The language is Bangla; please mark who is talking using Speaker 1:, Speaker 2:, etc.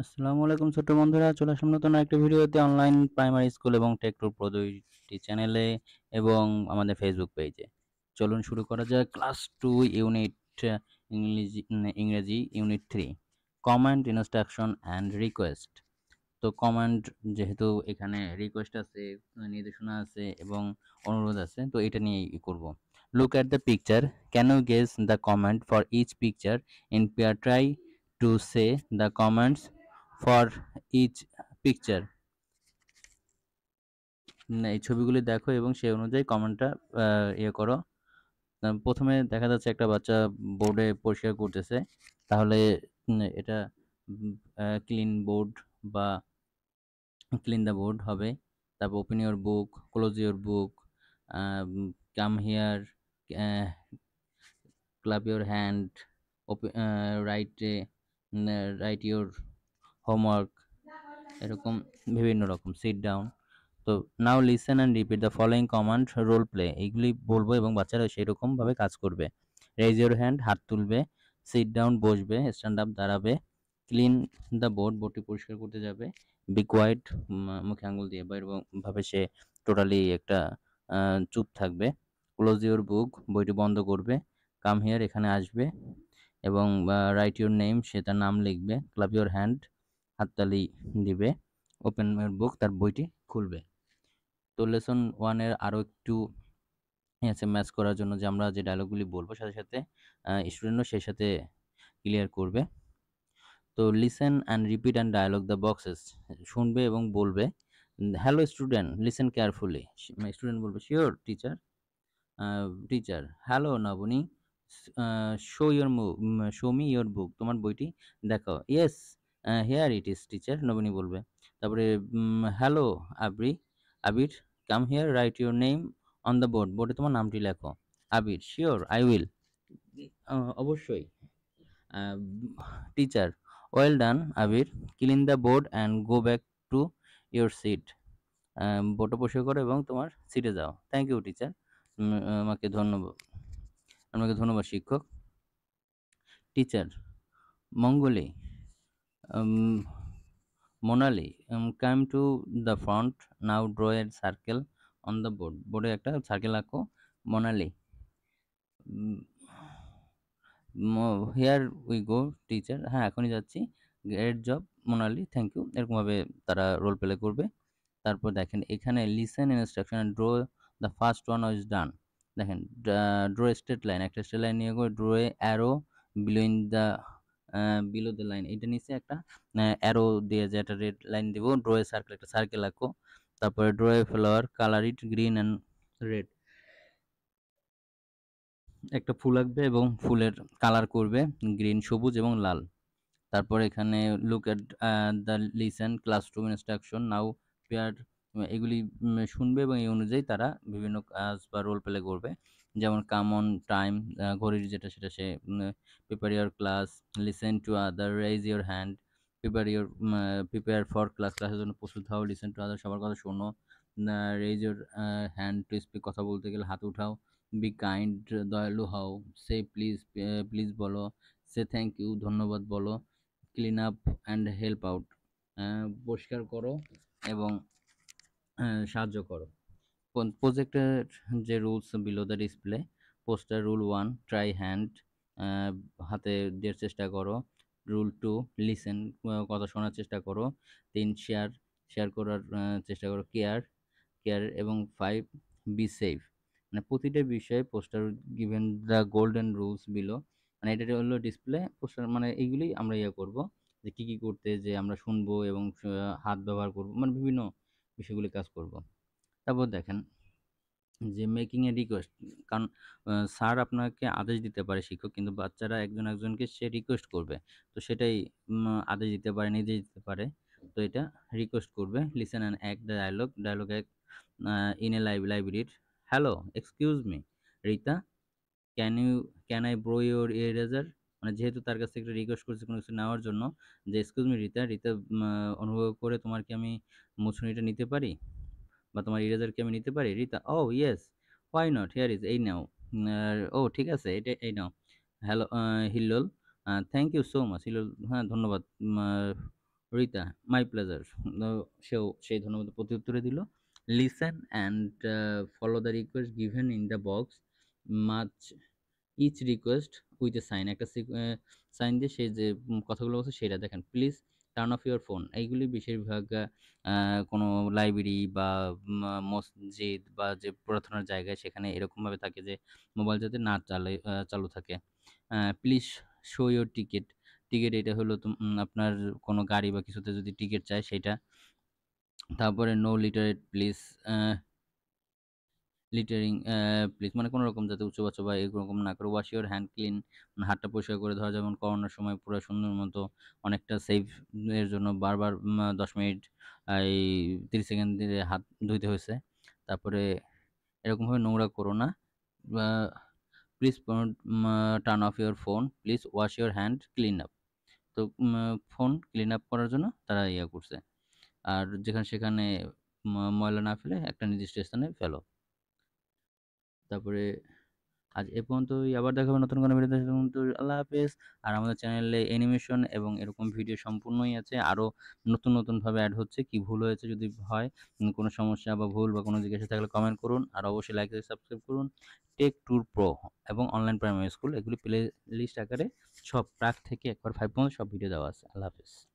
Speaker 1: আসসালামু আলাইকুম ছোট্ট বন্ধুরা, চলে আসলাম নতুন একটা ভিডিওতে অনলাইন প্রাইমারি স্কুল এবং টেক টু প্রো দুইটি চ্যানেলে এবং আমাদের ফেসবুক পেজে। চলুন শুরু করা যাক। ক্লাস 2 ইউনিট ইংরেজি unit 3 command, instruction and request. তো কমান্ড, যেহেতু এখানে রিকোয়েস্ট আছে, নির্দেশনা আছে এবং অনুরোধ আছে, তো এটা নিয়েই করব। Look at the picture, can you guess the command for each picture in pair, try to say the commands for each picture. এই ছবিগুলি দেখো এবং সেই অনুযায়ী কমান্ডটা ইয়ে করো। প্রথমে দেখা যাচ্ছে একটা বাচ্চা বোর্ডে পরিষ্কার করতেছে, তাহলে এটা ক্লিন বোর্ড বা ক্লিন দ্য বোর্ড হবে। তারপর open your book, close your book, come here, clap your hand, write write your homework, এরকম বিভিন্ন রকম। Sit down. তো now listen and repeat the following command, role play, এইগুলি বলবো এবং বাচ্চারা সেই রকমভাবে কাজ করবে। রেজ ইউর হ্যান্ড, হাত তুলবে। সিট ডাউন, বসবে। স্ট্যান্ড আপ, দাঁড়াবে। ক্লিন দ্য বোর্ড, বোর্ডটি পরিষ্কার করতে যাবে। বি কোয়াইট, মুখে আঙুল দিয়ে বা এরকমভাবে সে টোটালি একটা চুপ থাকবে। ক্লোজ ইউর বুক, বইটি বন্ধ করবে। কাম হিয়ার, এখানে আসবে এবং রাইট ইউর নেম, সে তার নাম লিখবে। ক্লাব ইউর হ্যান্ড, হাততালি দিবে। ওপেন ইউর বুক, তার বইটি খুলবে। তো লেসন 1 এর আরও একটু আছে ম্যাচ করার জন্য, যে আমরা যে ডায়লগগুলি বলবো সাথে সাথে স্টুডেন্টও সেই সাথে ক্লিয়ার করবে। তো listen and repeat and dialog the boxes, শুনবে এবং বলবে। Hello student, listen carefully. Student বলবে sure teacher. Teacher, hello Nabani, show me your book, তোমার বইটি দেখাও। Yes, here it is teacher, Nabani বলবে। তারপরে hello Abri, Abir, come here, write your name on the board, বোর্ডে তোমার নামটি লেখো। আবির, শিওর আই উইল, অবশ্যই। Teacher, well done Abir, clean the board and go back to your seat, বোর্ডটা পরিষ্কার করো এবং তোমার সিটে যাও। থ্যাংক ইউ টিচার, আমাকে ধন্যবাদ, আপনাকে ধন্যবাদ শিক্ষক। Teacher, Mongoli, Monali, come to the front, now draw a circle on the board, বোর্ডে একটা সার্কেল আঁকো। Monali, here we go teacher, হ্যাঁ এখনই যাচ্ছি। Great job Monali, thank you, এরকমভাবে তারা রোল প্লে করবে। তারপর দেখেন এখানে listen instruction, draw the first one is done. দেখেন ড্র স্ট্রেট লাইন, একটা স্ট্রেট লাইন নিয়ে করে draw a arrow below in the below the line, এটা নিচে একটা অ্যারো দিয়ে যে একটা রেড লাইন দিব। ড্র এ সার্কেল, একটা সার্কেল আঁকো। তারপরে draw a flower, colour it green and red, একটা ফুল আঁকবে এবং ফুলের কালার করবে গ্রিন, সবুজ এবং লাল। তারপর এখানে look at the listen classroom instruction now pair, এগুলি শুনবে এবং এই অনুযায়ী তারা বিভিন্ন কাজ বা রোল প্লে করবে। যেমন কাম অন টাইম, ঘড়ির যেটা সেটা সে prepare your class, listen to other, raise your hand, prepare for class, ক্লাসের জন্য প্রস্তুত হও। লিসেন টু আদার, সবার কথা শোনো। Raise your hand to speak, কথা বলতে গেলে হাত উঠাও। বি কাইন্ড, দয়ালু হও। সে প্লিজ, প্লিজ বলো। সে থ্যাংক ইউ, ধন্যবাদ বলো। Clean up and help out, পরিষ্কার করো এবং সাহায্য করো। প্রজেক্টের যে rules below the display, poster rule 1, try hand, হাতে দেওয়ার চেষ্টা করো। রুল 2, লিসেন, কথা শোনার চেষ্টা করো। 3, শেয়ার, শেয়ার করার চেষ্টা করো। কেয়ার, কেয়ার এবং 5, বি সেফ। মানে প্রতিটা বিষয়ে poster given the golden rules below, মানে এটা হলো ডিসপ্লে পোস্টার, মানে এইগুলি আমরা ইয়ে করব, যে কী কী করতে, যে আমরা শুনবো এবং হাত ব্যবহার করব, মানে বিভিন্ন বিষয়গুলি কাজ করব। তারপর দেখেন যে মেকিং এ রিকোয়েস্ট, কারণ স্যার আপনাকে আদেশ দিতে পারে শিক্ষক, কিন্তু বাচ্চারা একজন একজনকে সে রিকোয়েস্ট করবে। তো সেটাই আদেশ দিতে পারে, নির্দেশ দিতে পারে। তো এটা রিকোয়েস্ট করবে। Listen and act the dialogue, dialogue এক ইন এ লাইব্রেরির। Hello excuse me Rita, can you can I borrow your eraser, মানে যেহেতু তার কাছ থেকে একটা রিকোয়েস্ট করছে কোনো কিছু নেওয়ার জন্য, যে এক্সকিউজ মি রিতা, রিতা অনুগ্রহ করে তোমার কি আমি মুছুরিটা নিতে পারি বা তোমার ইরেজার কি আমি নিতে পারি? Rita, oh yes, why not, here is, এই নাও। ও ঠিক আছে, এটা এই নাও। Hello Hillol, thank you so much, Hillol, হ্যাঁ ধন্যবাদ। Rita, my pleasure. সেও সেই ধন্যবাদ প্রত্যুত্তরে দিল, listen and follow the request given in the box, match each request with a sign, একটা সাইন দিয়ে সেই যে কথাগুলো বলছে সেটা দেখেন। Please turn off your phone, এইগুলি বেশিরভাগ কোনো লাইব্রেরি বা মসজিদ বা যে প্রার্থনার জায়গায় সেখানে এরকমভাবে থাকে যে মোবাইল যাতে না চালু থাকে। Please show your ticket, ticket এটা হলো আপনার কোনো গাড়ি বা কিছুতে যদি টিকিট চায় সেটা। তারপরে no literate please, littering please মানে কোনো রকম যাতে উঁচু-বাচ্চু বা এরকম না করে। ওয়াশ ইউর হ্যান্ড ক্লিন, মানে হাতটা পরিষ্কার করে ধরা, যেমন করোনার সময় পুরো সুন্দর মতো অনেকটা সেফ এর জন্য বারবার ১০ মিনিট এই ৩০ সেকেন্ড দিয়ে হাত ধুইতে হয়েছে। তারপরে এরকমভাবে নোংরা করো না। Uh please turn off your phone, please wash your hand clean up. তো ফোন ক্লিন আপ করার জন্য তারা ইয়া করছে। আর যেখানে সেখানে ময়লা না ফেলে একটা নির্দিষ্ট স্থানে ফেলো। তারপরে আজ এ পর্যন্তই, আবার দেখা হবে নতুন কোনো ভিডিওতে। সে পর্যন্ত আল্লাহ হাফেজ। আর আমাদের চ্যানেলে অ্যানিমেশন এবং এরকম ভিডিও সম্পূর্ণই আছে। আরও নতুনভাবে এড হচ্ছে। কি ভুল হয়েছে যদি হয়, কোনো সমস্যা বা ভুল বা কোনো জিজ্ঞাসা থাকলে কমেন্ট করুন। আর অবশ্যই লাইক দিয়ে সাবস্ক্রাইব করুন। টেক ট্যুর প্রো এবং অনলাইন প্রাইমারি স্কুল এগুলি প্লে লিস্ট আকারে সব প্রাক থেকে একবার 5 পর্যন্ত সব ভিডিও দেওয়া আছে। আল্লাহ হাফেজ।